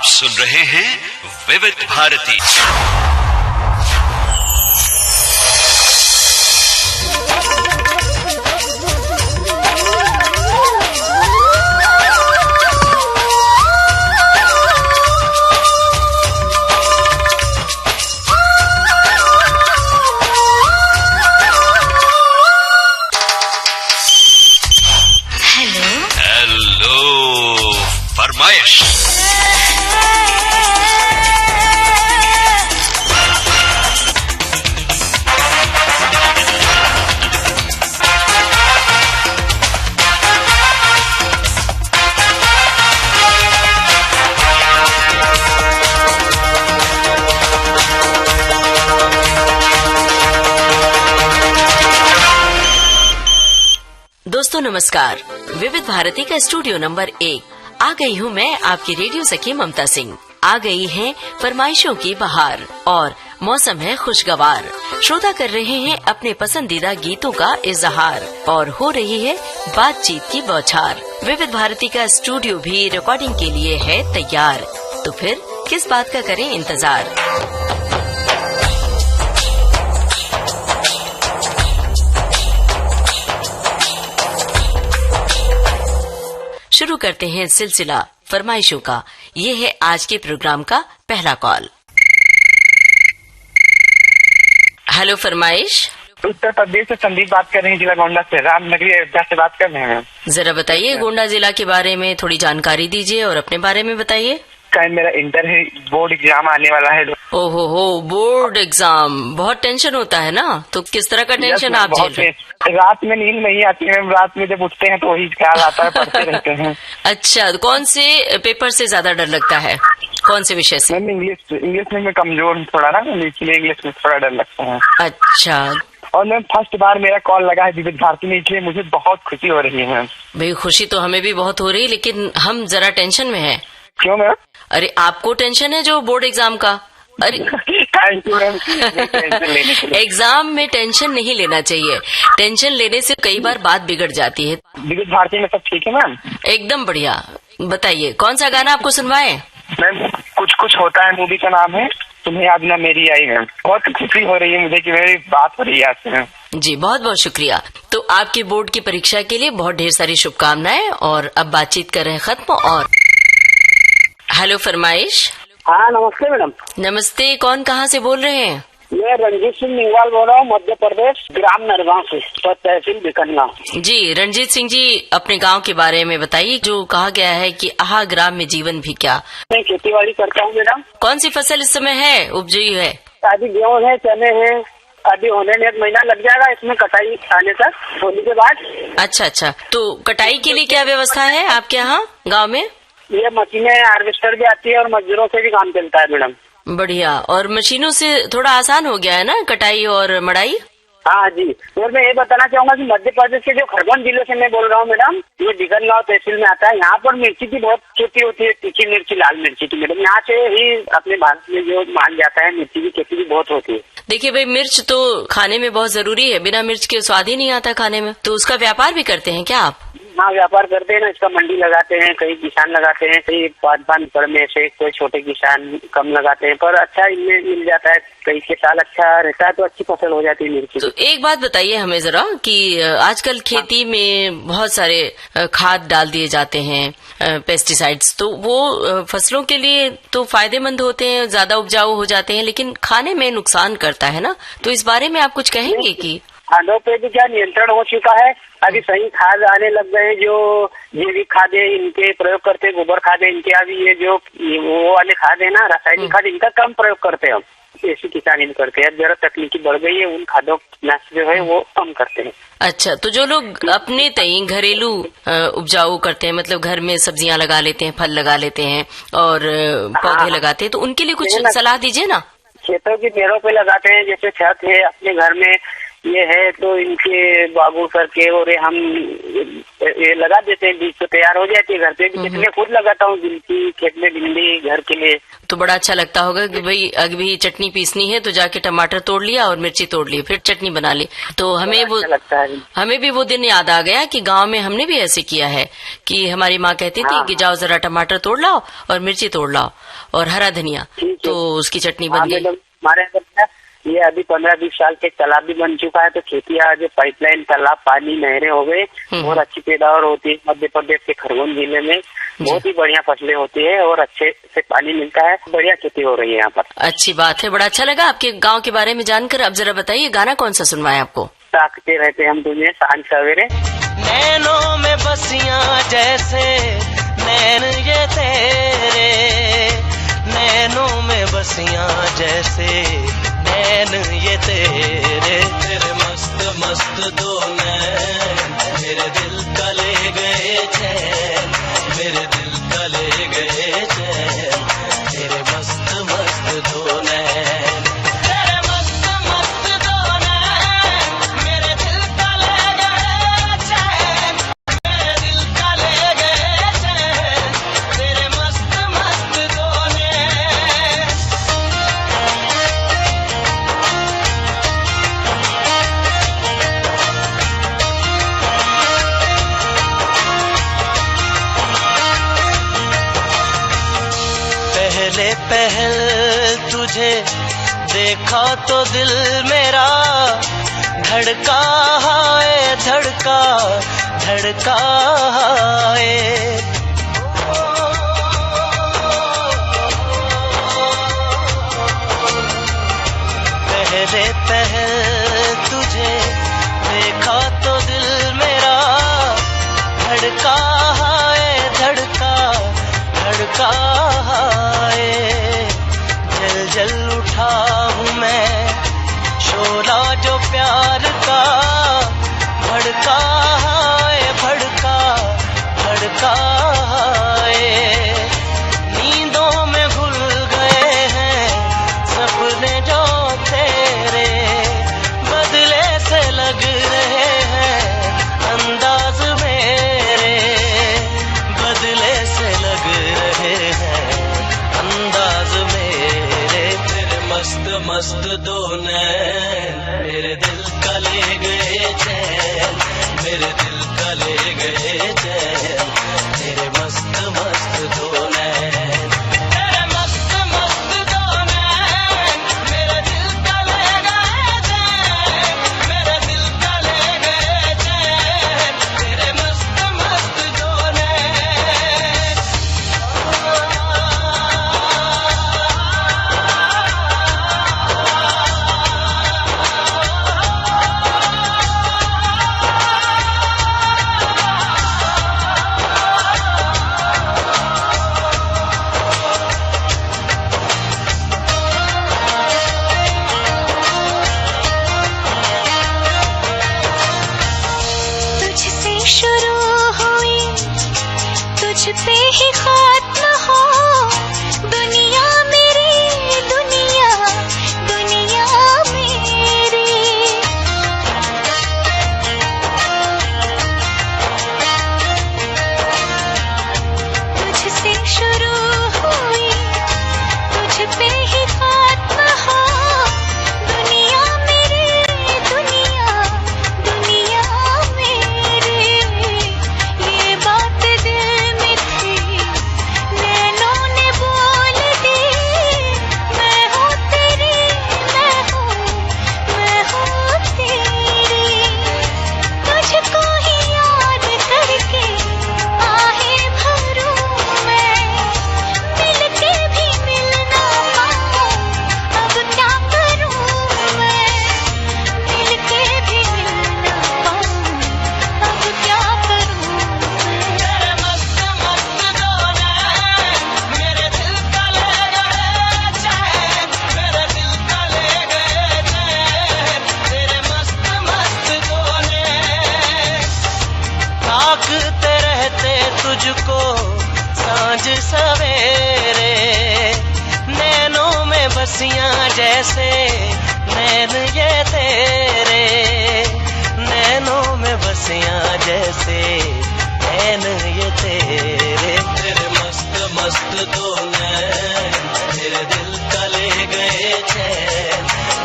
सुन रहे हैं विविध भारती। फरमाइश। दोस्तों नमस्कार। विविध भारती का स्टूडियो नंबर 1 आ गई हूँ मैं, आपकी रेडियो सखी ममता सिंह। आ गई है फरमाइशों की बहार और मौसम है खुशगवार। श्रोता कर रहे हैं अपने पसंदीदा गीतों का इजहार और हो रही है बातचीत की बौछार। विविध भारती का स्टूडियो भी रिकॉर्डिंग के लिए है तैयार, तो फिर किस बात का करें इंतजार। शुरू करते हैं सिलसिला फरमाइशों का। ये है आज के प्रोग्राम का पहला कॉल। हेलो फरमाइश। उत्तर प्रदेश से संदीप बात कर रहे हैं, जिला गोंडा से, रामनगरी अयोध्या से बात कर रहे हैं। जरा बताइए गोंडा जिला के बारे में थोड़ी जानकारी दीजिए और अपने बारे में बताइए। कल मेरा इंटर है, बोर्ड एग्जाम आने वाला है। ओहो हो, बोर्ड एग्जाम, बहुत टेंशन होता है ना। तो किस तरह का टेंशन आप झेल रहे हैं? रात में नींद नहीं आती है, रात में जब उठते हैं तो वही ख्याल आता है, पढ़ते रहते हैं। अच्छा, तो कौन से पेपर से ज्यादा डर लगता है, कौन से विषय से? मैम इंग्लिश में मैं कमजोर हूँ थोड़ा ना, इसलिए इंग्लिश में थोड़ा डर लगता है। अच्छा। और मैम फर्स्ट बार मेरा कॉल लगा है विविध भारती में, इसलिए मुझे बहुत खुशी हो रही है मैम। भाई खुशी तो हमें भी बहुत हो रही है, लेकिन हम जरा टेंशन में हैं। क्यों मैम? अरे आपको टेंशन है जो बोर्ड एग्जाम का? अरे एग्जाम में टेंशन नहीं लेना चाहिए, टेंशन लेने से कई बार बात बिगड़ जाती है। विविध भारती में सब ठीक है मैम? एकदम बढ़िया। बताइए कौन सा गाना आपको सुनवाएं? मैम कुछ कुछ होता है मूवी का नाम है, तुम्हें याद ना मेरी आई मैम। बहुत खुशी हो रही है मुझे कि मेरी बात हो रही है आपसे। जी बहुत बहुत शुक्रिया। तो आपके बोर्ड की परीक्षा के लिए बहुत ढेर सारी शुभकामनाएं। और अब बातचीत कर रहे हैं खत्म। और हेलो फरमाइश। हाँ नमस्ते मैडम। नमस्ते, कौन कहाँ से बोल रहे हैं? मैं रंजीत सिंह निंगवाल बोल रहा हूँ, मध्य प्रदेश, ग्राम नरगांव से, तहसील बिकनगांव। जी रणजीत सिंह जी, अपने गांव के बारे में बताइए। जो कहा गया है कि आहा ग्राम में जीवन भी क्या। मैं खेती बाड़ी करता हूँ मैडम। कौन सी फसल इस समय है, उपजी है? अभी गेहूँ है, चने है, अभी होने में 1 महीना लग जाएगा इसमें कटाई आने तक, होने के बाद। अच्छा अच्छा, तो कटाई के लिए क्या व्यवस्था है आपके यहाँ गाँव में? ये मशीनें हार्वेस्टर भी आती है और मजदूरों से भी काम चलता है मैडम। बढ़िया। और मशीनों से थोड़ा आसान हो गया है ना कटाई और मड़ाई? हाँ जी। और मैं ये बताना चाहूंगा कि मध्य प्रदेश के जो खरगोन जिले से मैं बोल रहा हूँ मैडम, ये बिकनगांव तहसील में आता है। यहाँ पर मिर्ची की बहुत खेती होती है, तीखी मिर्ची, लाल मिर्ची की मैडम। यहाँ से ही अपने भारत में जो मान जाता है, मिर्ची की खेती भी बहुत होती है। देखिए भाई, मिर्च तो खाने में बहुत जरूरी है, बिना मिर्च के स्वाद ही नहीं आता खाने में। तो उसका व्यापार भी करते हैं क्या आप? हाँ व्यापार करते हैं ना, इसका मंडी लगाते हैं, कई किसान लगाते हैं, कई 5-5 एकड़ में से कोई छोटे किसान कम लगाते हैं, पर अच्छा इनमें मिल जाता है। कई के साल अच्छा रहता है तो अच्छी फसल हो जाती है मिर्ची। तो एक बात बताइए हमें जरा कि आजकल खेती में बहुत सारे खाद डाल दिए जाते हैं, पेस्टिसाइड्स, तो वो फसलों के लिए तो फायदेमंद होते हैं, ज्यादा उपजाऊ हो जाते हैं, लेकिन खाने में नुकसान करता है ना। तो इस बारे में आप कुछ कहेंगे कि खादों पे भी क्या नियंत्रण हो चुका है? अभी सही खाद आने लग गए, जो जैविक खाद है इनके प्रयोग करते हैं, गोबर खाद है इनके। अभी ये जो वो वाले खाद है ना, रासायनिक खाद, इनका कम प्रयोग करते हैं हम, ऐसी किसान इन करते हैं। जरा तकनीकी बढ़ गई है, उन खादों कीटनाशक जो है वो कम करते हैं। अच्छा, तो जो लोग अपने तई घरेलू उपजाऊ करते हैं, मतलब घर में सब्जियां लगा लेते हैं, फल लगा लेते हैं और पौधे लगाते हैं, तो उनके लिए कुछ सलाह दीजिए ना। खेतों की पेड़ों पे लगाते हैं, जैसे छत है अपने घर में, ये है तो इनके बाबू करके और हम ये लगा देते हैं, बीज तो तैयार हो जाती है घर पे भी। मैं खुद लगाता हूँ गिलकी खेत में, भिंडी घर के लिए। तो बड़ा अच्छा लगता होगा कि भाई अभी चटनी पीसनी है तो जाके टमाटर तोड़ लिया और मिर्ची तोड़ ली, फिर चटनी बना ली। तो हमें वो अच्छा लगता है। हमें भी वो दिन याद आ गया कि गांव में हमने भी ऐसे किया है कि हमारी माँ कहती थी कि जाओ जरा टमाटर तोड़ लाओ और मिर्ची तोड़ लाओ और हरा धनिया, तो उसकी चटनी बन गई। हमारे ये अभी 15-20 साल के तालाब भी बन चुका है, तो खेती आज पाइपलाइन, तालाब, पानी, नहरें हो गए, बहुत अच्छी पैदावार होती है। मध्य प्रदेश के खरगोन जिले में बहुत ही बढ़िया फसलें होती है और अच्छे से पानी मिलता है, बढ़िया खेती हो रही है यहाँ पर। अच्छी बात है, बड़ा अच्छा लगा आपके गाँव के बारे में जानकर। अब जरा बताइए गाना कौन सा सुनवाए आपको? ताकते रहते हम तुझे सांझ सवेरे। नैनों में बसियां जैसे नैन ये तेरे, नैनों में बसियां जैसे नैन ये तेरे, तेरे मस्त मस्त दो नैन मेरे दिल का ले गए चैन, मेरे दिल का ले गए चैन, तेरे मस्त मस्त दो नैन, तेरे मस्त मस्त दो नैन मेरे दिल का ले गए चैन, मेरे दिल का ले गए चैन, तेरे मस्त मस्त दो नैन। पहले पहल तुझे देखा तो दिल मेरा धड़का है, धड़का धड़का है। पहले पहल तुझे देखा तो दिल मेरा धड़का है, धड़का धड़का है। जल जल उठा हूँ मैं शोला जो प्यार का, भड़का है, भड़का भड़का है। नींदों में घुल गए हैं सपने जो तेरे, बदले से लग रहे हैं अंदाज मेरे, बदले से लग रहे हैं अंदाज मेरे, तेरे मस्त मस्त दो नैन मेरे दिल का ले गए चैन, मेरे दिल का ले गए चैन, तेरे मस्त मस्त दो नैन, तेरे मस्त मस्त दो नैन मेरे दिल का ले गए चैन, मेरे दिल का ले गए चैन, तेरे मस्त मस्त दो नैन। तुझसे शुरू हुई तुझ पे ही खत्म हो, दुनिया मेरी दुनिया, दुनिया मेरी। तुझसे शुरू हुई तुझ पे ही खत्म हो, दुनिया मेरी दुनिया, दुनिया मेरी। ये बात दिल में थी नैनों ने बोल दी, मैं हूँ तेरी, मैं हूँ तेरी। तुझको ही याद करके आहे भरूं मैं, मिल के भी मिल ना पाऊं, अब क्या करूं मैं, मिल के भी मिल ना पाऊं, अब क्या करूं मैं। तेरे मस्त मस्त दो नैन मेरे दिल का ले गए चैन, मेरे दिल का ले गए चैन, तेरे मस्त मस्त दो नैन। ताकते रहते तुझको सांझ सवेरे, नैनों में बसियां जैसे नैन ये तेरे, नैनों में बसियां जैसे नैन ये तेरे। तेरे मस्त मस्त दो नैन मेरे दिल का ले गए चैन,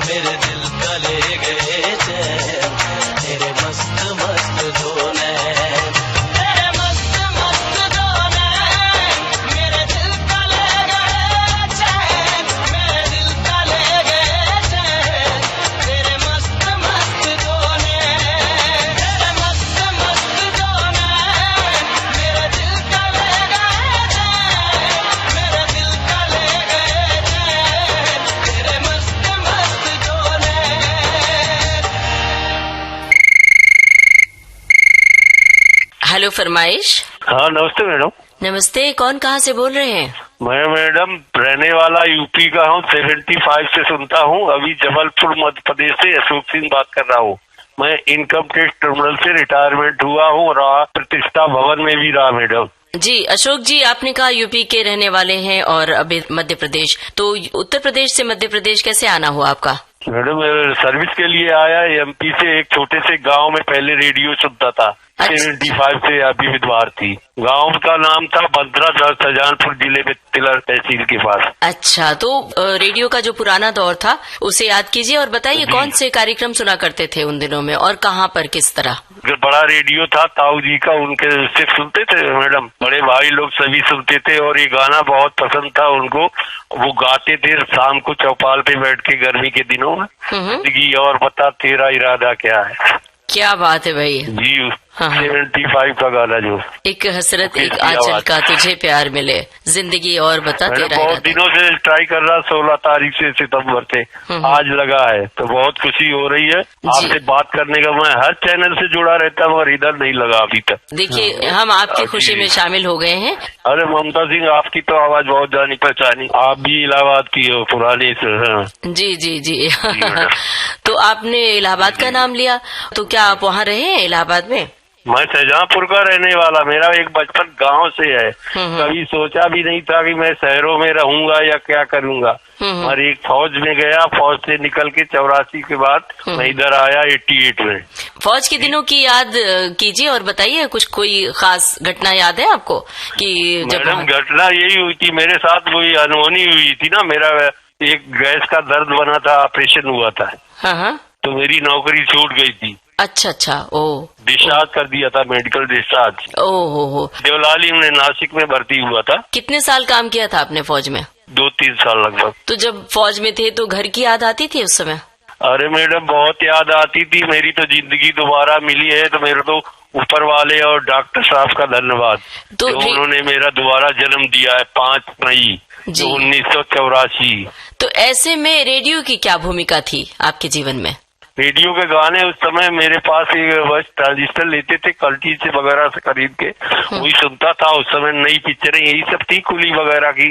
मेरे दिल का ले गए चैन, तेरे मस्त मस्त दो नैन, तेरे मस्त मस्त दो नैन मेरे दिल का ले गए चैन, मेरे दिल का ले गए चैन, तेरे मस्त मस्त दो नैन, तेरे मस्त मस्त दो नैन मेरे दिल का ले गए चैन, मेरे दिल का ले गए चैन, तेरे मस्त मस्त दो नैन। हेलो फरमाइश। हाँ नमस्ते मैडम। नमस्ते, कौन कहाँ से बोल रहे हैं? मैं मैडम रहने वाला यूपी का हूँ, 75 से सुनता हूँ। अभी जबलपुर मध्य प्रदेश से अशोक सिंह बात कर रहा हूँ। मैं इनकम टैक्स ट्रिब्यूनल से रिटायरमेंट हुआ हूँ, रहा प्रतिष्ठा भवन में भी रहा मैडम। जी अशोक जी, आपने कहा यूपी के रहने वाले हैं और अभी मध्य प्रदेश, तो उत्तर प्रदेश से मध्य प्रदेश कैसे आना हुआ आपका? मैडम सर्विस के लिए आया एमपी से, एक छोटे से गांव में पहले रेडियो सुनता था। 75 से अभी विविध भारती। गांव का नाम था बंदरा, शाहजहानपुर जिले में तिलर तहसील के पास। अच्छा, तो रेडियो का जो पुराना दौर था उसे याद कीजिए और बताइए कौन से कार्यक्रम सुना करते थे उन दिनों में और कहाँ पर किस तरह? बड़ा रेडियो था ताऊ जी का, उनके उससे सुनते थे मैडम। बड़े भाई लोग सभी सुनते थे और ये गाना बहुत पसंद था उनको। वो गाते थे शाम को चौपाल पे बैठ के गर्मी के दिनों में, जिंदगी और बता तेरा इरादा क्या है। क्या बात है भाई जी। हाँ। 75 का गाना जो एक हसरत एक आंचल का तुझे प्यार मिले, जिंदगी और बता तेरा बहुत इरादा। दिनों से ट्राई कर रहा, 16 तारीख से सितंबर से आज लगा है, तो बहुत खुशी हो रही है आपसे बात करने का। मैं हर चैनल से जुड़ा रहता हूँ और इधर नहीं लगा अभी तक। देखिए हम आपकी खुशी में शामिल हो गए हैं। अरे ममता सिंह, आपकी तो आवाज बहुत जानी पहचानी। आप भी इलाहाबाद की हो पुरानी से। हाँ। जी जी जी तो आपने इलाहाबाद का नाम लिया, तो क्या आप वहाँ रहे हैं इलाहाबाद में? मैं शाहजहांपुर का रहने वाला, मेरा एक बचपन गांव से है। कभी सोचा भी नहीं था कि मैं शहरों में रहूंगा या क्या करूंगा। और एक फौज में गया, फौज से निकल के 84 के बाद मैं इधर आया 88 में। फौज के दिनों की याद कीजिए और बताइए, कुछ कोई खास घटना याद है आपको? कि जब मैडम घटना यही हुई थी मेरे साथ, वही अनहोनी हुई थी ना। मेरा एक गैस का दर्द बना था, ऑपरेशन हुआ था। हाँ। तो मेरी नौकरी छूट गई थी। अच्छा। ओ, डिस्चार्ज कर दिया था, मेडिकल डिस्चार्ज। ओ देवलाली में नासिक में भर्ती हुआ था। कितने साल काम किया था आपने फौज में? 2-3 साल लगभग। तो जब फौज में थे तो घर की याद आती थी उस समय? अरे मैडम बहुत याद आती थी। मेरी तो जिंदगी दोबारा मिली है तो मेरे तो ऊपर वाले और डॉक्टर साहब का धन्यवाद, तो उन्होंने मेरा दोबारा जन्म दिया है 5 मई 1984। तो ऐसे में रेडियो की क्या भूमिका थी आपके जीवन में? रेडियो के गाने उस समय मेरे पास एक बस ट्रांजिस्टर लेते थे कल्टी से वगैरह से खरीद के, वही सुनता था। उस समय नई पिक्चरें यही सब थी, कुली वगैरह की।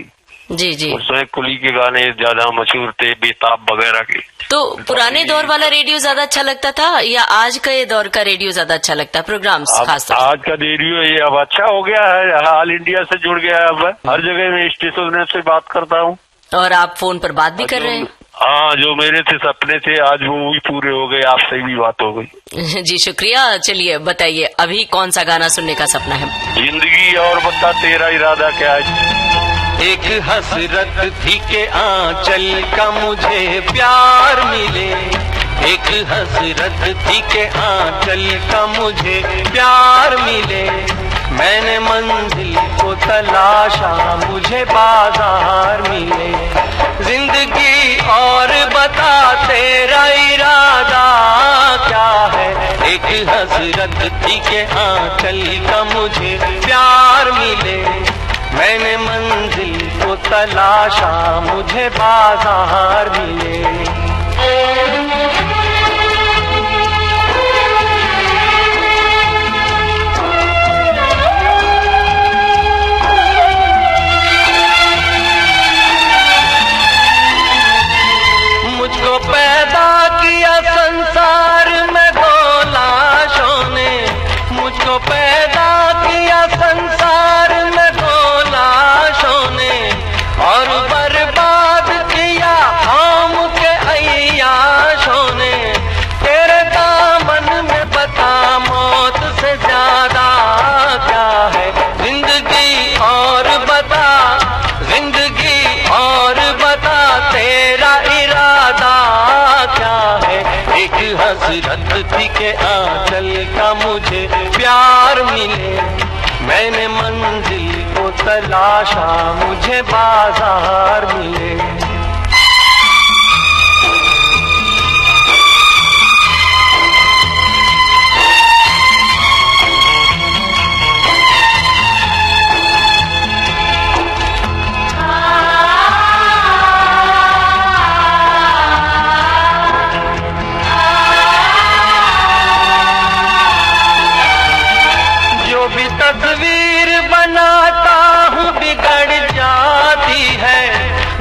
जी। उस समय कुली के गाने ज्यादा मशहूर थे, बेताब वगैरह के। तो पुराने दौर वाला रेडियो ज्यादा अच्छा लगता था या आज का ये दौर का रेडियो ज्यादा अच्छा लगता है? प्रोग्राम्स खास आज का रेडियो ये अब अच्छा हो गया है, ऑल इंडिया से जुड़ गया है। अब हर जगह में स्टेशन से बात करता हूँ। और आप फोन पर बात भी कर रहे हैं? हाँ, जो मेरे थे सपने थे आज वो भी पूरे हो गए, आपसे भी बात हो गई। जी शुक्रिया। चलिए बताइए अभी कौन सा गाना सुनने का सपना है? जिंदगी और बता तेरा इरादा क्या है। एक हसरत थी के आंचल का मुझे प्यार मिले, एक हसरत थी के आंचल का मुझे प्यार मिले। मैंने मंजिल को तलाशा, मुझे बाजार मिले। जिंदगी और बता तेरा इरादा क्या है। एक हसरत थी के आंचल का मुझे प्यार मिले। मैंने मंजिल को तलाशा, मुझे बाजार मिले। मुझको पैदा किया संसार में दो लाशों ने, मुझको पैदा किया संसार में दो लाशों ने, और बर्बाद किया कौम के अय्याश थी के आंचल का मुझे प्यार मिले। मैंने मंजिल को तलाशा, मुझे बाजार मिले। तस्वीर बनाता हूँ बिगड़ जाती है,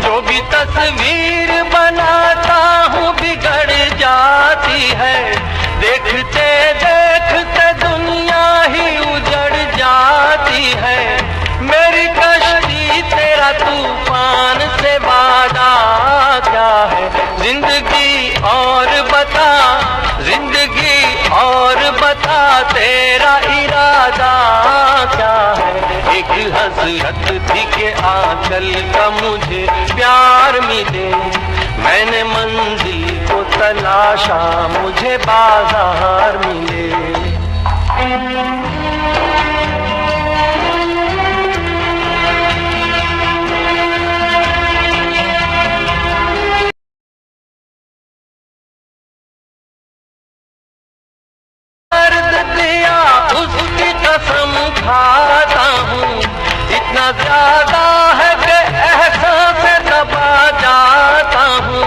जो भी तस्वीर बनाता हूँ बिगड़ जाती है। देखते देखते दुनिया ही उजड़ जाती है। मेरी कश्ती तेरा तूफान से वादा क्या है? जिंदगी और बता, जिंदगी और बता तेरा इरादा क्या है? एक हसरत थी के आंचल का मुझे प्यार मिले। मैंने मंजिल को तलाशा, मुझे बाजार मिले। कसम खाता हूँ इतना ज्यादा है कि एहसास से दबा जाता हूँ।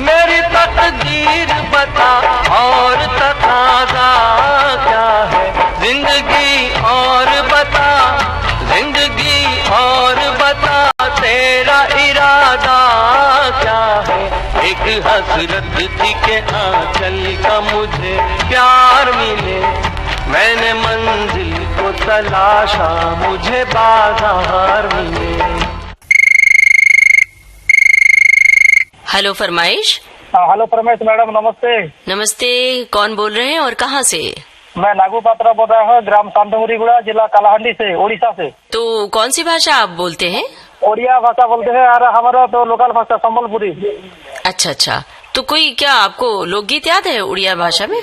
मेरी तकदीर बता और तकाज़ा क्या है? जिंदगी और बता, जिंदगी और बता तेरा इरादा क्या है? एक हसरत थी के आंचल का मुझे प्यार मिले। मैंने मंजिल को तलाशा, मुझे बाजार मिले। हेलो फरमाइश। हेलो फरमाइश मैडम, नमस्ते। नमस्ते, कौन बोल रहे हैं और कहाँ से? मैं नागू पात्रा बोल रहा हूँ, ग्राम शांतमुरीगुड़ा, जिला कालाहांडी से, उड़ीसा से। तो कौन सी भाषा आप बोलते हैं? ओडिया भाषा बोलते हैं और हमारा तो लोकल भाषा संबलपुरी। अच्छा अच्छा, तो कोई क्या आपको लोकगीत याद है उड़िया भाषा में?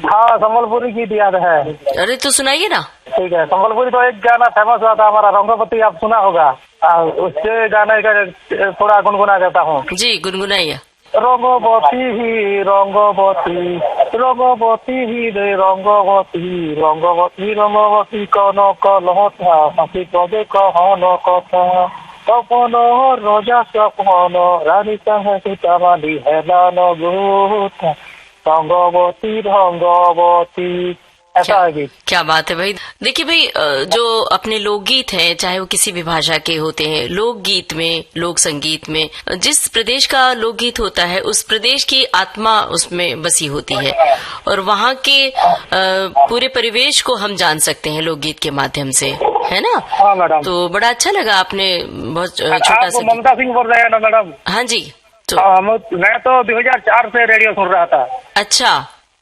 हाँ, संबलपुरी गीत याद है। अरे तो सुनाइए ना। ठीक है, संबलपुरी तो एक गाना फेमस हुआ था हमारा, रंगवती, आप सुना होगा। उससे गाने का थोड़ा गुनगुना करता हूँ। जी, गुनगुनाइए। रंगवती ही रंगवती, रंगवती ही रे रंगवती, रंगवती रंगवती कौन कलहता, हसी पदे कहन कथा, तपन रजा सपन रानी संग सीतामढ़ी हेलान गुथा, रंगवती रंगवती। ऐसा है। क्या बात है भाई। देखिए भाई, जो अपने लोकगीत हैं, चाहे वो किसी भी भाषा के होते हैं, लोकगीत में, लोक संगीत में जिस प्रदेश का लोकगीत होता है उस प्रदेश की आत्मा उसमें बसी होती है और वहाँ के पूरे परिवेश को हम जान सकते हैं लोकगीत के माध्यम से, है ना? हाँ मैडम। तो बड़ा अच्छा लगा, आपने बहुत छोटा सा। ममता सिंह बोल रहे हैं ना मैडम? हाँ जी। तो मैं तो 2004 से रेडियो सुन रहा था। अच्छा,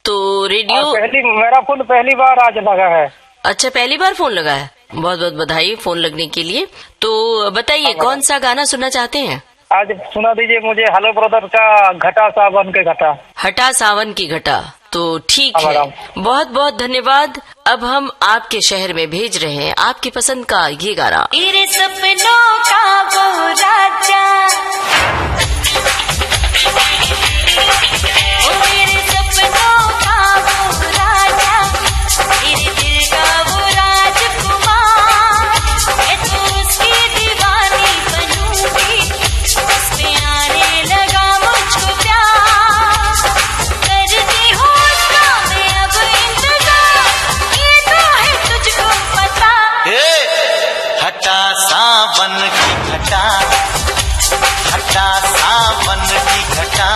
तो रेडियो मेरा फोन पहली बार आज लगा है। अच्छा, पहली बार फोन लगा है। बहुत बहुत बधाई फोन लगने के लिए। तो बताइए कौन सा गाना सुनना चाहते हैं? आज सुना दीजिए मुझे हेलो ब्रदर का घटा सावन के घटा। हटा सावन की घटा। तो ठीक है, बहुत बहुत धन्यवाद। अब हम आपके शहर में भेज रहे हैं आपकी पसंद का ये गाना। तेरे सपनों का वो राजा, ओ मेरे सपनों का वो राजा, मेरे दिल का वो राजकुमार, मैं तो उसकी दीवानी बनूंगी, उस पे आने लगा मुझको प्यार, करती हूँ उसका मैं अब इंतजार, ये तो है तुझको पता। हटा सावन की घटा, हटा सावन की घटा,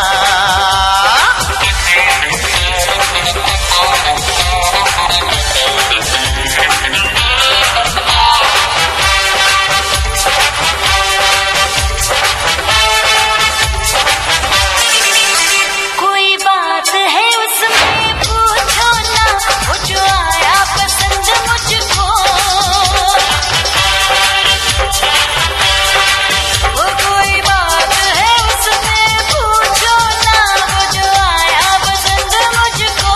कोई बात है उसमें पूछो ना, वो जो आया पसंद मुझको, वो कोई बात है उसमें पूछो ना, वो जो आया पसंद मुझको,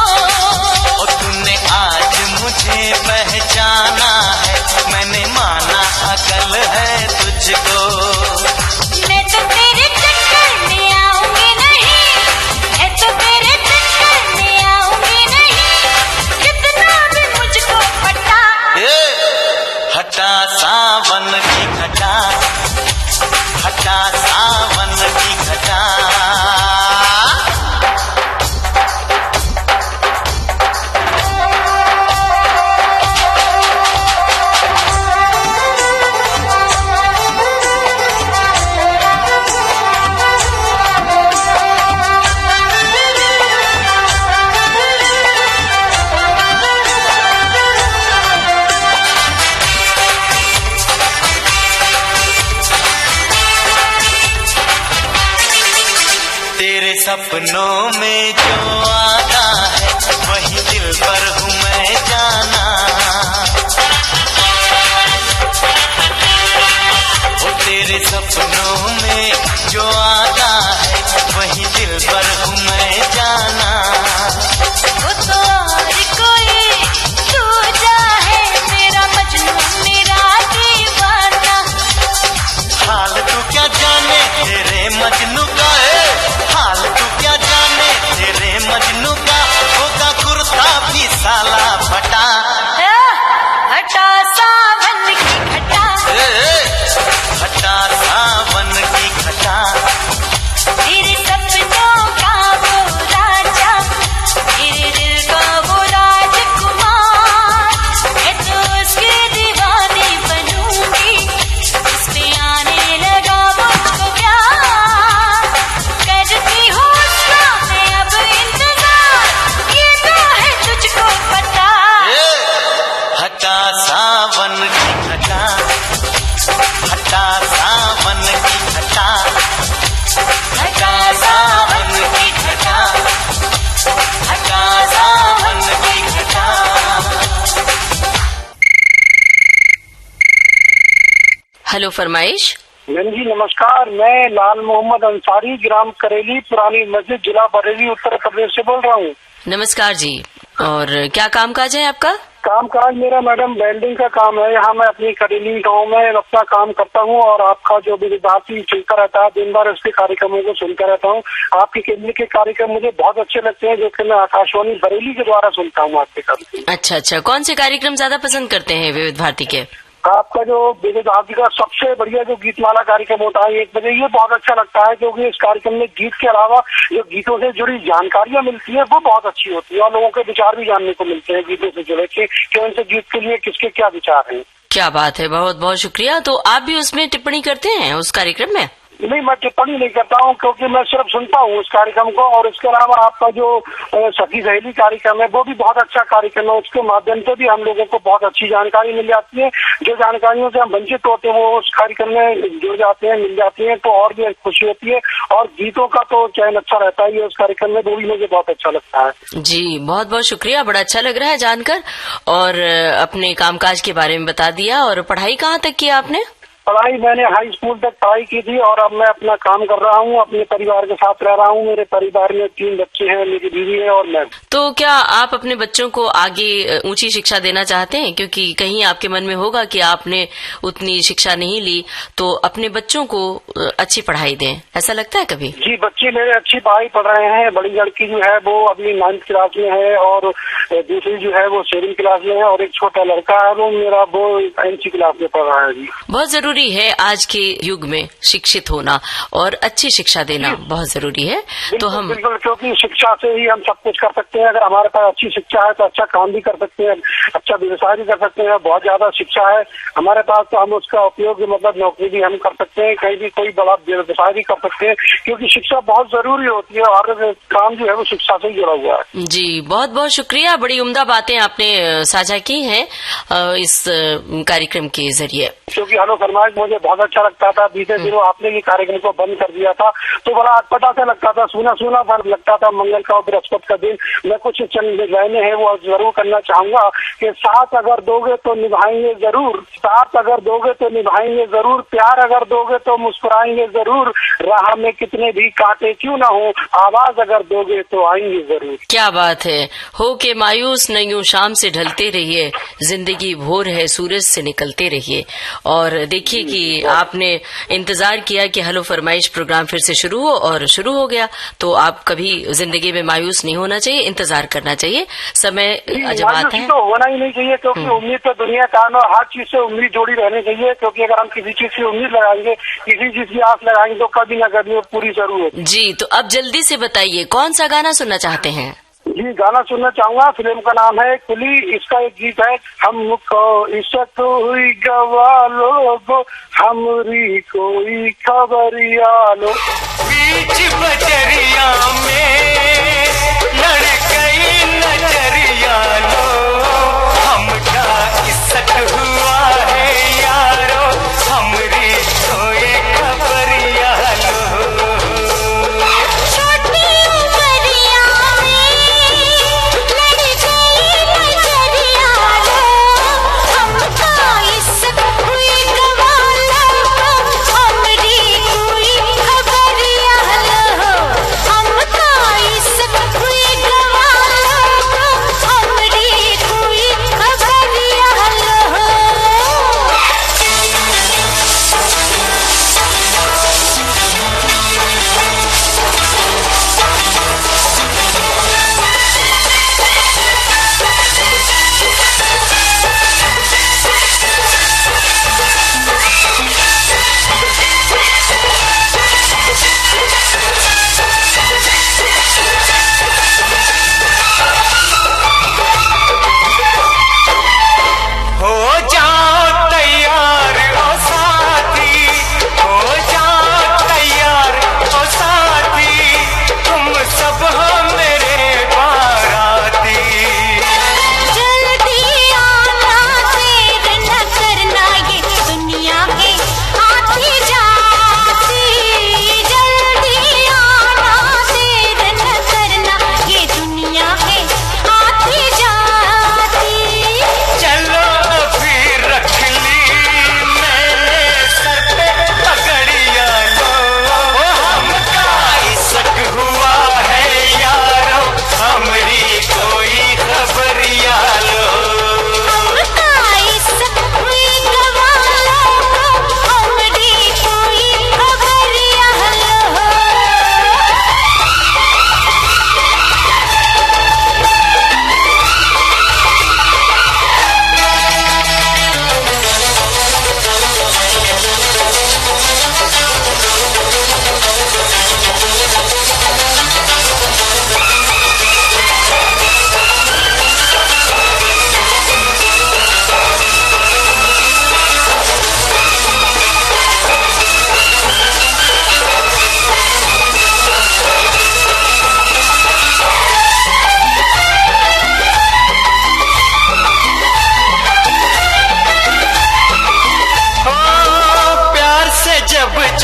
तेरे सपनों में जो आता है वही दिल पर हूँ मैं जाना। वो तेरे सपनों में जो आता है वही दिल पर हूँ मैं जाना। वो तो और कोई दूजा है, मेरा मजनू मेरा दीवाना। हाल तू क्या जाने तेरे मजनू का है, हाल तू क्या जाने तेरे मजनू का। होगा कुर्ता भी साला फटा, हटा सावन की घटा, हटा सावन की घटा। तेरे सपनों का वो राजा, तेरे दिल का वो राजकुमार। मैं तो उसकी दीवानी बनूंगी, इस पे आने लगा मुझको प्यार। करती हूँ उसका मैं अब इंतजार, ये तो है तुझको पता। हटा सावन की घटा, हटा सावन की घटा, हटा सावन की घटा, हटा सावन की घटा। हेलो फरमाइश। मैम जी नमस्कार, मैं लाल मोहम्मद अंसारी, ग्राम करेली, पुरानी मस्जिद, जिला बरेली, उत्तर प्रदेश से बोल रहा हूँ। नमस्कार जी। और क्या काम काज है आपका? काम काज मेरा मैडम वेल्डिंग का काम है। यहाँ मैं अपनी करेली गांव में अपना काम करता हूँ और आपका जो विद्यार्थी चलता रहता है, दिन भर उसके कार्यक्रमों को सुनता रहता हूँ। आपके केंद्र के कार्यक्रम मुझे बहुत अच्छे लगते हैं, जो कि मैं आकाशवाणी बरेली के द्वारा सुनता हूँ आपके कार्यक्रम। अच्छा, कौन से कार्यक्रम ज्यादा पसंद करते हैं विविध भारती के? आपका जो विविध भारती का सबसे बढ़िया जो गीतमाला कार्यक्रम होता है 1 बजे, ये बहुत अच्छा लगता है, क्योंकि इस कार्यक्रम में गीत के अलावा जो गीतों से जुड़ी जानकारियां मिलती है वो बहुत अच्छी होती है और लोगों के विचार भी जानने को मिलते हैं गीतों से जुड़े कि कौन से गीत के लिए किसके क्या विचार हैं। क्या बात है, बहुत बहुत शुक्रिया। तो आप भी उसमें टिप्पणी करते हैं उस कार्यक्रम में? नहीं, मैं टिप्पणी नहीं करता हूँ, क्योंकि मैं सिर्फ सुनता हूँ उस कार्यक्रम को। और इसके अलावा आपका जो सखी सहेली कार्यक्रम है वो भी बहुत अच्छा कार्यक्रम है। उसके माध्यम से भी हम लोगों को बहुत अच्छी जानकारी मिल जाती है। जो जानकारियों से हम वंचित होते हैं वो उस कार्यक्रम में जुड़ जाते हैं, मिल जाती है, तो और भी खुशी होती है। और गीतों का तो चयन अच्छा रहता ही है उस कार्यक्रम में, वो भी मुझे बहुत अच्छा लगता है। जी, बहुत बहुत शुक्रिया, बड़ा अच्छा लग रहा है जानकर। और अपने कामकाज के बारे में बता दिया। और पढ़ाई कहाँ तक किया आपने? पढ़ाई मैंने हाई स्कूल तक पढ़ाई की थी और अब मैं अपना काम कर रहा हूँ, अपने परिवार के साथ रह रहा हूँ। मेरे परिवार में 3 बच्चे हैं, मेरी बीवी है और मैं। तो क्या आप अपने बच्चों को आगे ऊंची शिक्षा देना चाहते हैं? क्योंकि कहीं आपके मन में होगा कि आपने उतनी शिक्षा नहीं ली, तो अपने बच्चों को अच्छी पढ़ाई दें, ऐसा लगता है कभी? जी, बच्चे मेरे अच्छी पढ़ाई पढ़ रहे हैं। बड़ी लड़की जो है वो अभी 9th क्लास में है और दूसरी जो है वो 7th क्लास में है और एक छोटा लड़का है वो मेरा 9th क्लास में पढ़ रहा है। जी, बहुत जरूरी है आज के युग में शिक्षित होना और अच्छी शिक्षा देना बहुत जरूरी है। तो हम बिल्कुल, क्योंकि शिक्षा से ही हम सब कुछ कर सकते हैं। अगर हमारे पास अच्छी शिक्षा है तो अच्छा काम भी कर सकते हैं, अच्छा व्यवसाय भी कर सकते हैं। बहुत ज्यादा शिक्षा है हमारे पास तो हम उसका उपयोग मतलब नौकरी भी हम कर सकते हैं, कहीं भी कोई बड़ा व्यवसाय भी कर सकते हैं, क्योंकि शिक्षा बहुत जरूरी होती है और काम जो है वो शिक्षा से ही जुड़ा हुआ है। जी, बहुत बहुत शुक्रिया, बड़ी उम्दा बातें आपने साझा की हैं इस कार्यक्रम के जरिए। क्योंकि हेलो फरमाइश मुझे बहुत अच्छा लगता था। बीते दिनों आपने ये कार्यक्रम को बंद कर दिया था तो बड़ा अटपटा सा लगता था, सूना सूना लगता था। मंगल का और बृहस्पति का दिन मैं कुछ चंद लाइनें हैं वो जरूर करना चाहूंगा कि साथ अगर दोगे तो निभाएंगे जरूर, साथ अगर दोगे तो निभाएंगे जरूर, प्यार अगर दोगे तो मुस्कुराएंगे जरूर, राह में कितने भी कांटे क्यों ना हो, आवाज अगर दोगे तो आएंगे जरूर। क्या बात है, हो के मायूस नहीं हो, शाम से ढलते रहिए, जिंदगी भोर है सूरज से निकलते रहिए। और देखिए कि आपने इंतजार किया कि हेलो फरमाइश प्रोग्राम फिर से शुरू हो और शुरू हो गया। तो आप कभी जिंदगी में मायूस नहीं होना चाहिए, इंतजार करना चाहिए। समय जब आता है तो होना ही नहीं चाहिए, क्योंकि उम्मीद तो दुनिया का है, हर चीज से उम्मीद जोड़ी रहनी चाहिए। क्योंकि अगर हम किसी चीज की उम्मीद लगाएंगे, किसी चीज की आस लगाएंगे तो कभी न कभी वो पूरी जरूर होगी। जी, तो अब जल्दी से बताइए कौन सा गाना सुनना चाहते हैं? जी, गाना सुनना चाहूंगा। फिल्म का नाम है कुली। इसका एक गीत है, हमको इश्क हुई गवा लो, हमरी कोई खबरिया लो। बीच बजरिया में लड़ गई नजरिया लो, हमका इश्क हुआ है यारो, हमरी कोई खबरिया लो। छोटी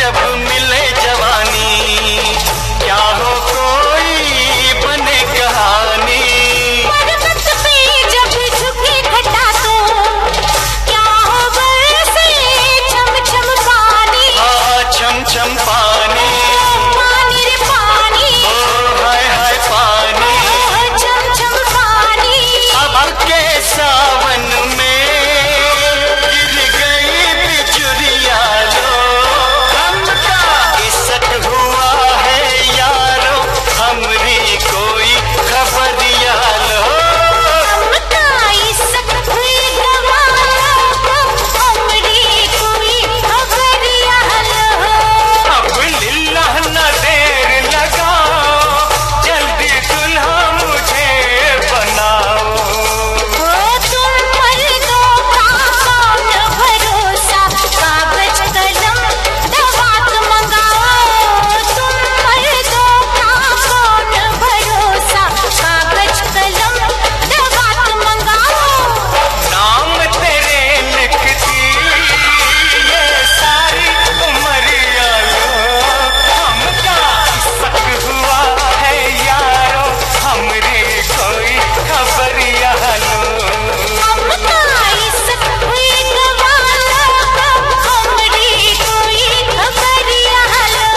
जब मिले जवानी, क्या हो कोई बने कहानी। पर्वत पे जब झुके घटा तो क्या हो बरसे छम छम पानी। हाँ छम छम पानी, पानी रे पानी, ओ हाय हाय पानी। छम छम पानी। अब के सावन में गिर गई बिजुरिया लो, हमका इसक हुआ है यारो, हमरी कोई खबरिया लो। हमका इसक हुई गवारो, हमरी कोई खबरिया लो। अब लिल्ला न देर लगाओ, जल्दी दुल्हा मुझे बनाओ। तुम मर्दों का कौन भरोसा, कागज कलम दवात मंगाओ। तुम मर्दों का कौन भरोसा, कागज कलम दवात मंगाओ। नाम तेरे लिखती ये सारी उमरिया लो, हमका इसक हुआ है यारो, हमरी कोई खबरिया लो। हमका इसक हुई गवारो, हमरी कोई खबरिया लो।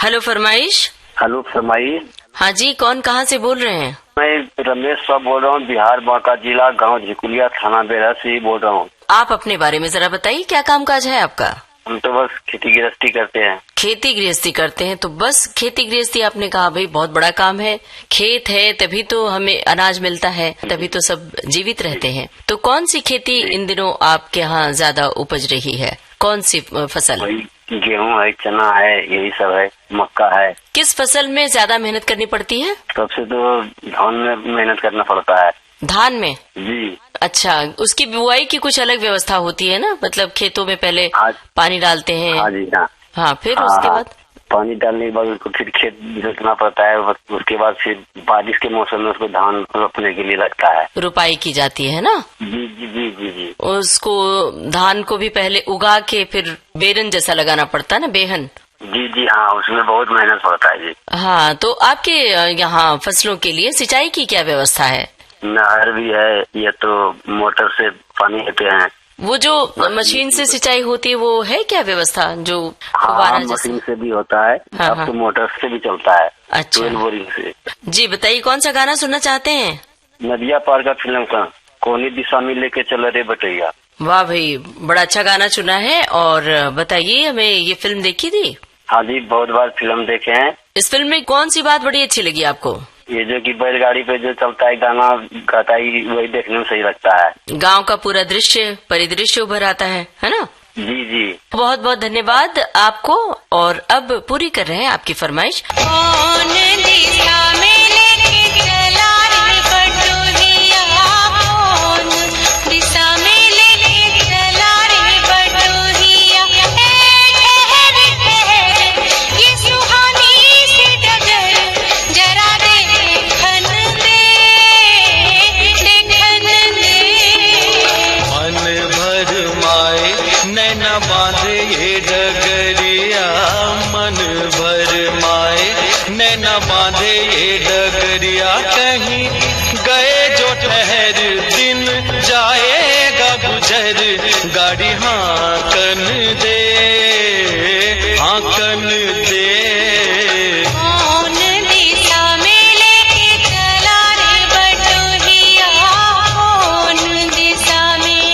हेलो फरमाइश। हेलो फरमाइए। हाँ जी, कौन कहाँ से बोल रहे हैं? मैं रमेश साहब बोल रहा हूँ, बिहार बांका जिला, गांव झिकुलिया, थाना बेरा से ही बोल रहा हूँ। आप अपने बारे में जरा बताइए, क्या कामकाज है आपका? हम तो बस खेती गृहस्थी करते हैं। खेती गृहस्थी करते हैं, तो बस खेती गृहस्थी आपने कहा, भाई बहुत बड़ा काम है। खेत है तभी तो हमें अनाज मिलता है, तभी तो सब जीवित रहते हैं। तो कौन सी खेती इन दिनों आपके यहाँ ज्यादा उपज रही है? कौन सी फसल? वही गेहूं है, चना है, यही सब है, मक्का है। किस फसल में ज्यादा मेहनत करनी पड़ती है? सबसे तो धान में मेहनत करना पड़ता है। धान में? जी। अच्छा, उसकी बुआई की कुछ अलग व्यवस्था होती है ना, मतलब खेतों में पहले हाँ। पानी डालते हैं। हाँ जी हाँ। हाँ, फिर हाँ, उसके हाँ। बाद पानी डालने के बाद उसको फिर खेत जोतना पड़ता है, उसके बाद फिर बारिश के मौसम में उसको धान रोपने के लिए लगता है। रुपाई की जाती है ना? जी जी जी जी जी। उसको धान को भी पहले उगा के फिर बेरन जैसा लगाना पड़ता है ना, बेहन। जी जी हाँ, उसमें बहुत मेहनत पड़ता है जी। हाँ, तो आपके यहाँ फसलों के लिए सिंचाई की क्या व्यवस्था है? नहर भी है, ये तो मोटर से पानी लेते हैं। वो जो मशीन से सिंचाई होती है, वो है क्या व्यवस्था, जो हाँ, फव्वारा जैसे? मशीन से भी होता है। हाँ, अब हाँ। तो मोटर से भी चलता है। अच्छा। ट्वेल बोरिंग से। जी बताइए, कौन सा गाना सुनना चाहते हैं? नदिया पार का फिल्म का कोनी दिशा में लेके चल रे बटैया। वाह भाई, बड़ा अच्छा गाना चुना है। और बताइए, हमें ये फिल्म देखी थी? हाँ जी, बहुत बार फिल्म देखे हैं। इस फिल्म में कौन सी बात बड़ी अच्छी लगी आपको? ये जो कि बैलगाड़ी पे जो चलता है गाना गाता है, वही देखने में सही लगता है। गांव का पूरा दृश्य, परिदृश्य उभर आता है ना? जी जी। बहुत बहुत धन्यवाद आपको। और अब पूरी कर रहे हैं आपकी फरमाइश। कौन दिशा में लेके चला रे बटोहिया, कौन दिशा में लेके चला रे बटोहिया। ठहर ठहर ये सुहानी सी डगर, जरा देखन दे, देखन दे। मन भर माए नैना बांधे ये डगरिया, मन भर माए नैना बांधे ये डगरिया। कहीं गए जो ठहर दिन जाएगा गुजर, गाड़ी हाँकन दे, हाँकन दे। कौन दिशा में लेके चला रे बटोहिया, कौन दिशा में।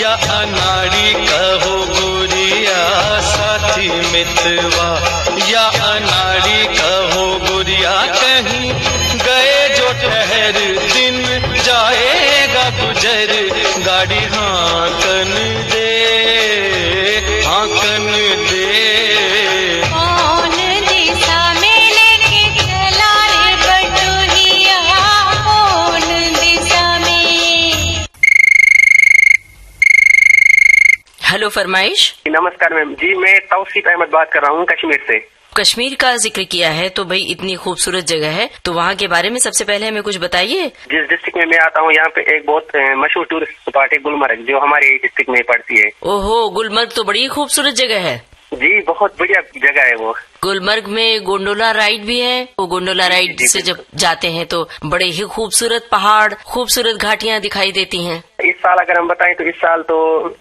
या अनाड़ी कहो गुरिया साथी मितवा, या अनाड़ी कहो गुरिया कहीं गए जो ठहर, दिन जाएगा गुजर, गाड़ी हाँकन दे, हाँकन दे। कौन दिशा में लेके चला रे बटोहिया, कौन दिशा में। हेलो फरमाइश। नमस्कार मैम जी, मैं तौसीफ अहमद बात कर रहा हूँ कश्मीर से। कश्मीर का जिक्र किया है तो भाई इतनी खूबसूरत जगह है, तो वहाँ के बारे में सबसे पहले हमें कुछ बताइए। जिस डिस्ट्रिक्ट में मैं आता हूँ यहाँ पे एक बहुत मशहूर टूरिस्ट स्पॉट है गुलमर्ग, जो हमारे डिस्ट्रिक्ट में पड़ती है। ओहो, गुलमर्ग तो बड़ी खूबसूरत जगह है। जी बहुत बढ़िया जगह है वो। गुलमर्ग में गोंडोला राइड भी है। वो गोंडोला राइड से जब जाते हैं तो बड़े ही खूबसूरत पहाड़, खूबसूरत घाटियां दिखाई देती हैं। इस साल अगर हम बताएं तो इस साल तो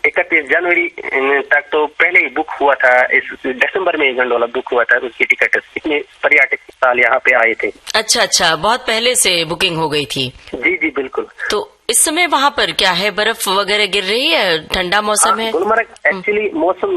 31 जनवरी तक तो पहले ही बुक हुआ था, इस दिसंबर में गोंडोला बुक हुआ था, उसकी टिकट। इतने पर्यटक इस साल यहाँ पे आए थे। अच्छा अच्छा, बहुत पहले से बुकिंग हो गई थी। जी जी बिल्कुल। तो इस समय वहाँ पर क्या है, बर्फ वगैरह गिर रही है, ठंडा मौसम है? गुलमर्ग एक्चुअली मौसम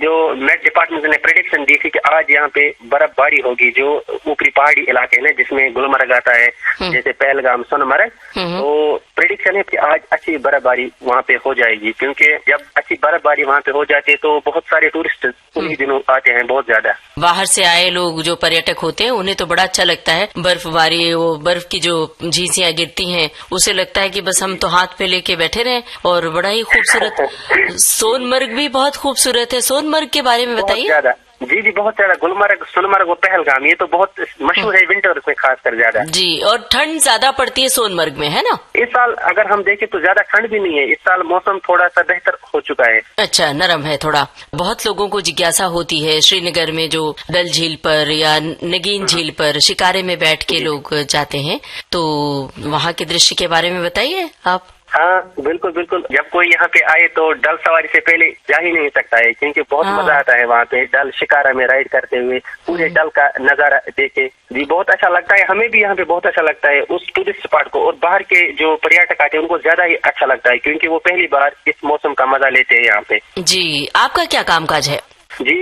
जो मेट डिपार्टमेंट ने प्रेडिक्शन दी थी कि आज यहाँ पे बर्फबारी होगी, जो ऊपरी पहाड़ी इलाके है ना जिसमें गुलमर्ग आता है, जैसे पहलगाम, सोनमर्ग, तो प्रेडिक्शन है कि आज अच्छी बर्फबारी वहाँ पे हो जाएगी। क्योंकि जब अच्छी बर्फबारी वहाँ पे हो जाती है तो बहुत सारे टूरिस्ट उन्हीं दिनों आते हैं, बहुत ज्यादा। बाहर से आए लोग जो पर्यटक होते हैं उन्हें तो बड़ा अच्छा लगता है बर्फबारी, वो बर्फ की जो झींसियां गिरती हैं, उसे लगता है कि बस हम तो हाथ पे लेके बैठे रहे। और बड़ा ही खूबसूरत सोनमर्ग भी बहुत खूबसूरत है। सोनमर्ग के बारे में बताइए। जी जी बहुत ज्यादा। गुलमर्ग, सोनमर्ग और पहलगाम ये तो बहुत मशहूर है विंटर में खासकर ज्यादा। जी, और ठंड ज्यादा पड़ती है सोनमर्ग में, है ना? इस साल अगर हम देखें तो ज्यादा ठंड भी नहीं है, इस साल मौसम थोड़ा सा बेहतर हो चुका है। अच्छा, नरम है थोड़ा। बहुत लोगों को जिज्ञासा होती है श्रीनगर में जो डल झील पर या नगीन झील पर शिकारे में बैठ के लोग जाते हैं, तो वहाँ के दृश्य के बारे में बताइए आप। हाँ बिल्कुल बिल्कुल। जब कोई यहाँ पे आए तो डल सवारी से पहले जा ही नहीं सकता है, क्योंकि बहुत मजा आता है वहाँ पे डल शिकारा में राइड करते हुए, पूरे डल का नजारा देखे। जी बहुत अच्छा लगता है, हमें भी यहाँ पे बहुत अच्छा लगता है उस टूरिस्ट स्पॉट को। और बाहर के जो पर्यटक आते हैं उनको ज्यादा ही अच्छा लगता है, क्योंकि वो पहली बार इस मौसम का मजा लेते हैं यहाँ पे। जी, आपका क्या कामकाज है? जी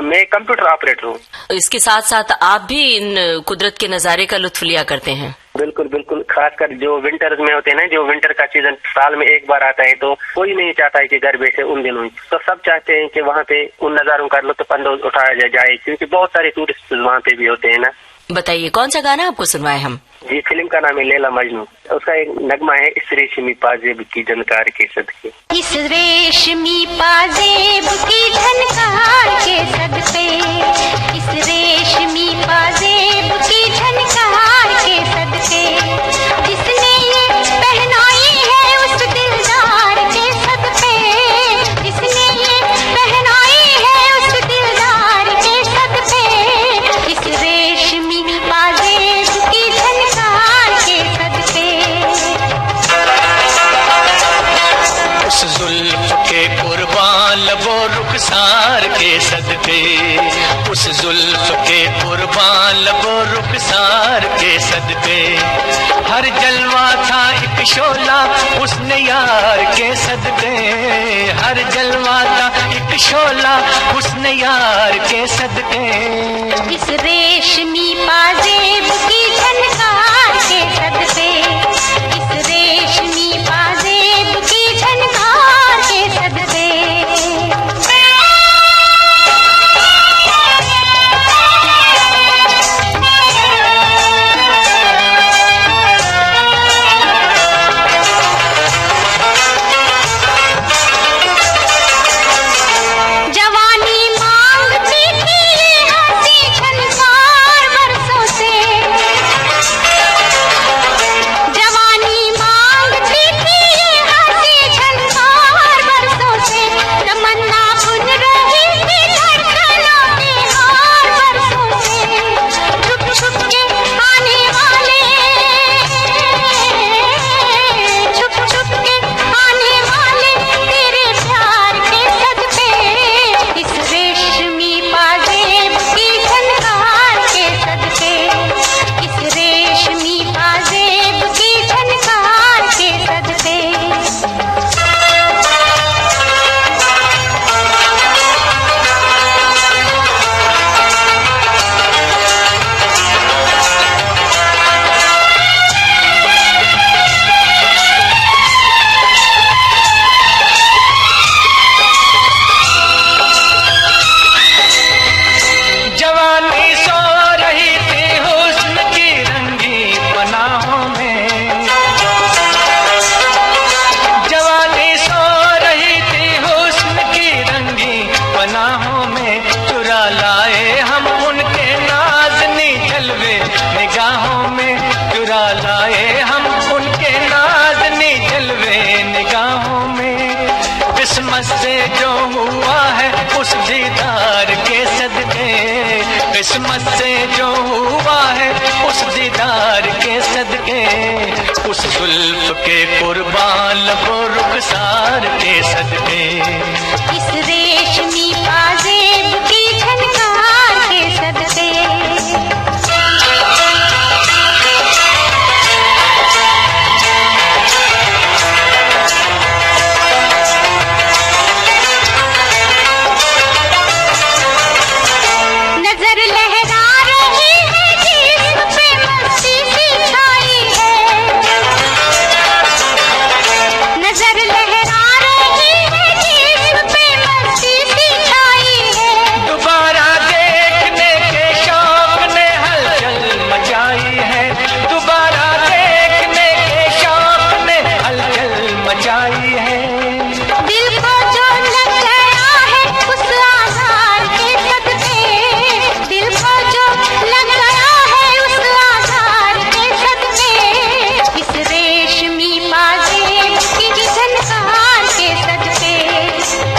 मैं कंप्यूटर ऑपरेटर हूँ। इसके साथ साथ आप भी इन कुदरत के नजारे का लुत्फ लिया करते हैं? बिल्कुल बिल्कुल। खासकर जो विंटर में होते हैं ना, जो विंटर का सीजन साल में एक बार आता है, तो कोई नहीं चाहता है कि घर बैठे उन दिनों, तो सब चाहते हैं कि वहाँ पे उन नजारों का लुत्फ अंदाज उठाया जाए, क्योंकि बहुत सारे टूरिस्ट वहाँ पे भी होते हैं ना। बताइए कौन सा गाना आपको सुनवाए हम? जी फिल्म का नाम है लैला मजनू, उसका एक नगमा है, इस रेशमी पाजेब की झनकार के सदके। इस रेशमी पाजेब की झनकार के सदके, इस रेशमी पाजेब की झनकार के सदके, जिसने ये पहनाई है उस दिलदार के सदके, जिसने ये पहनाई है उस दिलदार के सदके, इस रेशमी पाजेब की झनकार के सदके। उस जुल्फ के कुर्बान लबो रुखसार के सदके, उस जुल्फ के कुर्बान लबो रुखसार के सदके, हर जलवा था एक शोला उसने यार के सदके, हर जलवा था एक शोला उसने यार के सदके, इस रेशमी पाजेब की झनकार के सदके, इस रेशमी पाजेब की झनकार के सदके। जवानी मांगती थी ये हंसी झनकार बरसों से, किस्मत से जो हुआ है उस दीदार के सदके, किस्मत से जो हुआ है उस दीदार के सदके, उस जुल्फ के कुर्बान लबो रुखसार के सदके, इस रेशमी पाजेब की झनकार के सदके। नजर लहरा रही है जिस्म पे मस्ती सी छाई है, नजर लहरा रही है जिस्म पे मस्ती सी छाई है। दोबारा देखने के शौक ने हलचल मचाई है, दोबारा देखने के शौक ने हलचल मचाई है। दिल को जो लग गया है उस आधार के सदके, दिल को जो लग गया है उस आधार के सदके, इस रेशमी पाजेब की झनकार के सदके,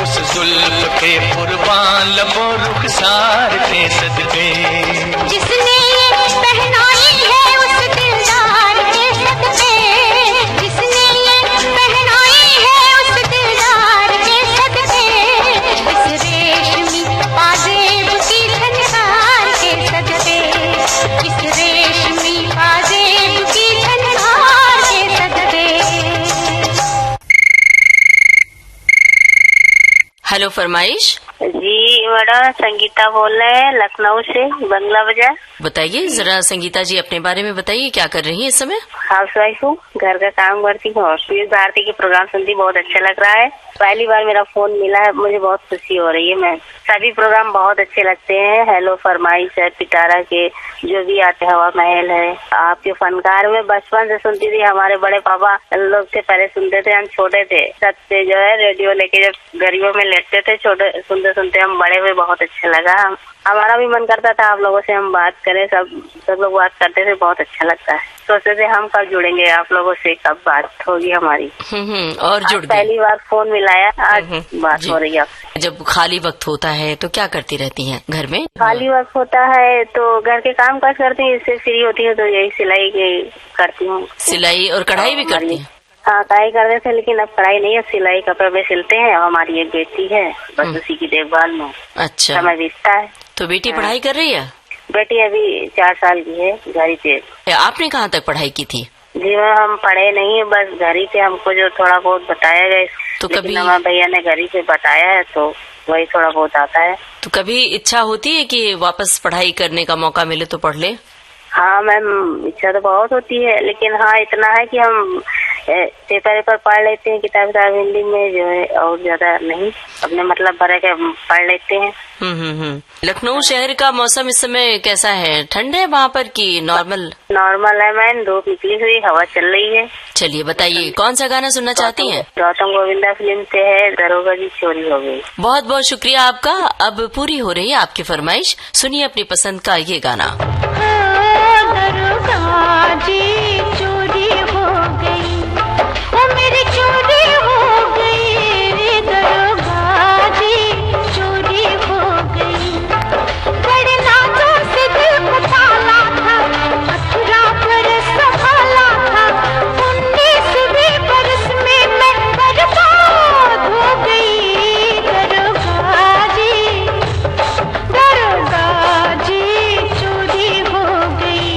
उस जुल्फ के कुर्बान लबो रुखसार के सदके, जिसने ये पहनाई है उस दिलदार के सदके, जिसने ये पहनाई है उस दिलदार के सदके, इस रेशमी पाजेब की झनकार के सदके, इस रेशमी पाजेब की झनकार के सदके। हेलो फरमाइश। जी मैडम, संगीता बोल रहे हैं लखनऊ से, बंगला बाजार। बताइए जरा संगीता जी अपने बारे में बताइए, क्या कर रही हैं इस समय? हाउस वाइफ हूँ, घर का काम करती हूँ और विविध भारती के प्रोग्राम सुनती, बहुत अच्छा लग रहा है। पहली बार मेरा फोन मिला है, मुझे बहुत खुशी हो रही है। मैं सभी प्रोग्राम बहुत अच्छे लगते हैं, हेलो फरमाइश है, पिटारा के जो भी आते, हवा महल है, आपके फनकार में बचपन से सुनती थी। हमारे बड़े पापा लोग से पहले सुनते थे, हम छोटे थे, छत पे जो है रेडियो लेके जब गरीबों में लेटते थे, छोटे सुनते सुनते हम बड़े हुए, बहुत अच्छा लगा। हमारा भी मन करता था आप लोगों से हम बात करें, सब लोग बात करते थे, बहुत अच्छा लगता है। सोचते थे हम कब जुड़ेंगे आप लोगों से, कब बात होगी हमारी। और जुड़ गए। पहली बार फोन मिलाया, आज बात हो रही है आपसे। जब खाली वक्त होता है तो क्या करती रहती हैं घर में? खाली वक्त होता है तो घर के काम काज करती हूँ, इससे फ्री होती हूँ तो यही सिलाई के करती हूँ। सिलाई और कढ़ाई भी करती हैं? हाँ, कढ़ाई करते थे, लेकिन अब कढ़ाई नहीं है, सिलाई कपड़े में सिलते हैं। हमारी एक बेटी है, बस उसी की देखभाल में अच्छा समय बीतता है। तो बेटी पढ़ाई कर रही है? बेटी अभी 4 साल की है, घर ही पे। आपने कहाँ तक पढ़ाई की थी? जी मैम, हम पढ़े नहीं है, बस घर ही पे हमको जो थोड़ा बहुत बताया गया, तो कभी हमारे भैया ने घर ही पे बताया है तो वही थोड़ा बहुत आता है। तो कभी इच्छा होती है कि वापस पढ़ाई करने का मौका मिले तो पढ़ ले? हाँ मैम, इच्छा तो बहुत होती है, लेकिन हाँ इतना है कि हम पेपर पढ़ लेते हैं, किताब हिंदी में जो है, और ज्यादा नहीं, अपने मतलब भर के पढ़ लेते हैं। लखनऊ शहर का मौसम इस समय कैसा है? ठंड है वहाँ पर कि नॉर्मल? नॉर्मल है मैम, धूप निकली हुई, हवा चल रही है। चलिए बताइए कौन सा गाना सुनना चाहती हैं? गौतम गोविंदा फिल्म से है, दरोगा जी चोरी हो गई। बहुत बहुत शुक्रिया आपका। अब पूरी हो रही है आपकी फरमाइश, सुनिए अपनी पसंद का ये गाना। दरोगा जी चोरी हो गई, ओ मेरी चोरी हो गई, दरोगा जी चोरी हो गई। बड़े नाजों से दिल को पाला था, मथुरा पर संभाला था, 19वीं बरस में मैं बर्बाद हो गई। दरोगा जी चोरी हो गई।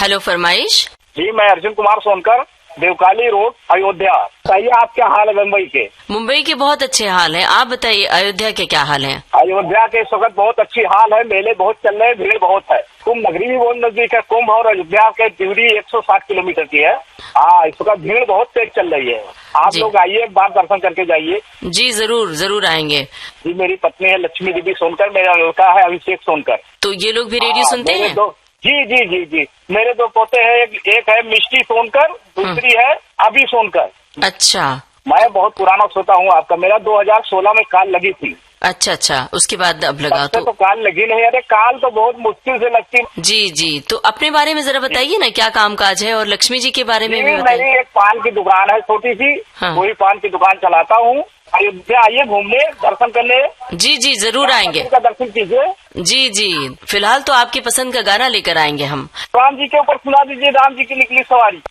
हेलो, फरमाइश। जी, मैं अर्जुन कुमार सोनकर, देवकाली रोड, अयोध्या। सही, आप क्या हाल है मुंबई के? मुंबई के बहुत अच्छे हाल है, आप बताइए अयोध्या के क्या हाल है? अयोध्या के इस वक्त बहुत अच्छी हाल है, मेले बहुत चल रहे हैं, भीड़ बहुत है। कुंभ नगरी भी बहुत नजदीक है, कुंभ और अयोध्या के दूरी 160 किलोमीटर की है। हाँ, इस वक्त भीड़ बहुत तेज चल रही है। आप लोग आइए, एक बार दर्शन करके जाइए। जी जरूर, जरूर आएंगे। जी, मेरी पत्नी है लक्ष्मी देवी सोनकर, मेरा लड़का है अभिषेक सोनकर। तो ये लोग भी रेडियो सुनते हैं? जी जी जी जी, मेरे दो पोते हैं, एक है मिष्टी सोनकर, दूसरी है अभी सोनकर। अच्छा। मैं बहुत पुराना श्रोता हूँ आपका, मेरा 2016 में कॉल लगी थी। अच्छा अच्छा, उसके बाद अब लगा तो कॉल लगी नहीं। अरे कॉल तो बहुत मुश्किल से लगती। जी जी, तो अपने बारे में जरा बताइए ना, क्या काम काज है, और लक्ष्मी जी के बारे में भी बताइए। मेरी एक पान की दुकान है छोटी सी, वही पान की दुकान चलाता हूँ। अयोध्या आइए घूमने, दर्शन करने। जी जी, जरूर आएंगे। दर्शन कीजिए। जी जी, फिलहाल तो आपकी पसंद का गाना लेकर आएंगे हम। राम जी के ऊपर सुना दीजिए, राम जी की निकली सवारी।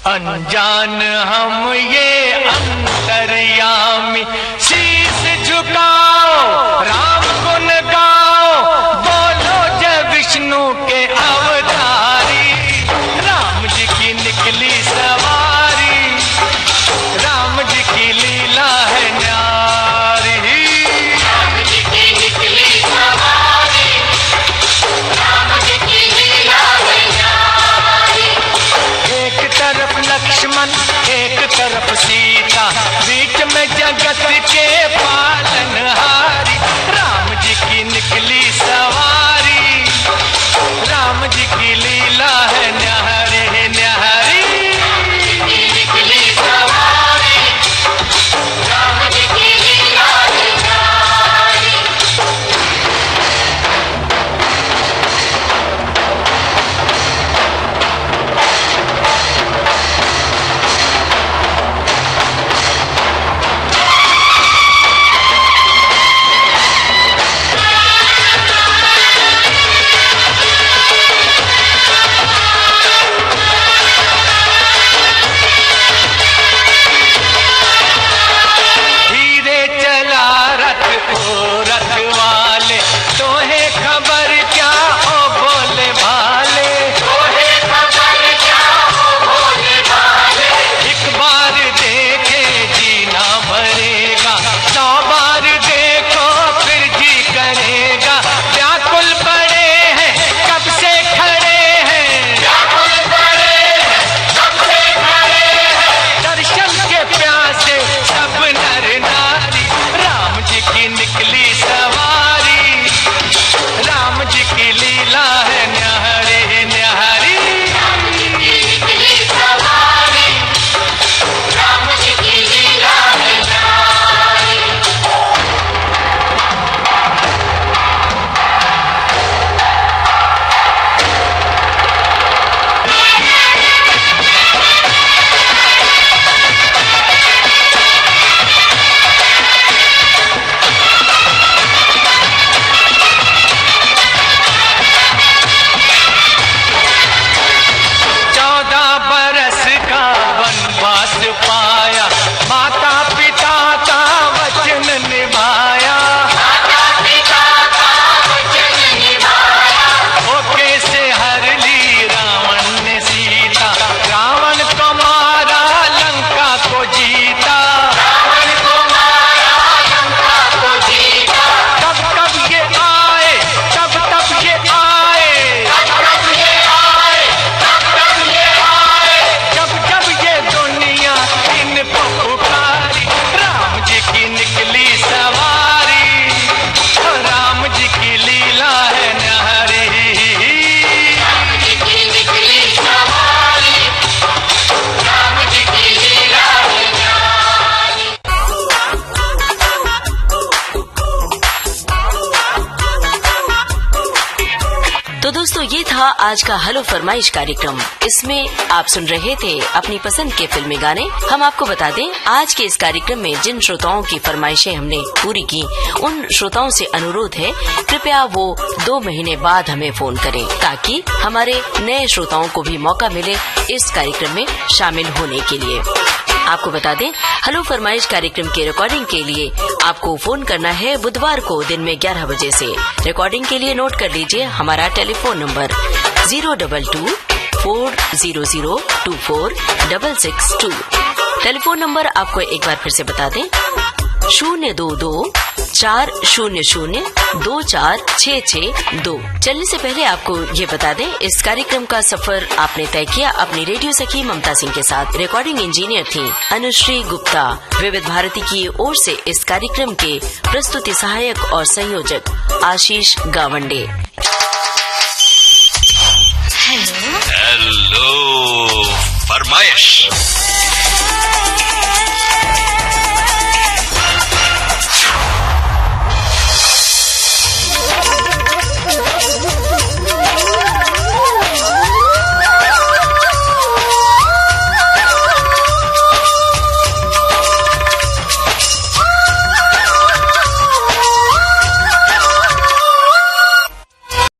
अनजान हम ये अंतर्यामी, शीश झुकाओ, राम गुण गाओ, बोलो जय विष्णु के अवतारी। राम जी की निकली सवारी, राम जी की लीला है न्यारी। राम जी की निकली सवारी, राम जी की लीला है न्यारी। एक तरफ लक्ष्मण, एक तरफ तो दोस्तों ये था आज का हेलो फरमाइश कार्यक्रम। इसमें आप सुन रहे थे अपनी पसंद के फिल्मी गाने। हम आपको बता दें आज के इस कार्यक्रम में जिन श्रोताओं की फरमाइशें हमने पूरी की, उन श्रोताओं से अनुरोध है कृपया वो 2 महीने बाद हमें फोन करें ताकि हमारे नए श्रोताओं को भी मौका मिले इस कार्यक्रम में शामिल होने के लिए। आपको बता दें हेलो फरमाइश कार्यक्रम के रिकॉर्डिंग के लिए आपको फोन करना है बुधवार को दिन में 11 बजे से। रिकॉर्डिंग के लिए नोट कर लीजिए हमारा टेलीफोन नंबर 022-400-246662। टेलीफोन नंबर आपको एक बार फिर से बता दें 022-400-246662। चलने से पहले आपको ये बता दें इस कार्यक्रम का सफर आपने तय किया अपनी रेडियो सखी ममता सिंह के साथ। रिकॉर्डिंग इंजीनियर थी अनुश्री गुप्ता। विविध भारती की ओर से इस कार्यक्रम के प्रस्तुति सहायक और संयोजक आशीष गावंडे। हेलो फरमाइश।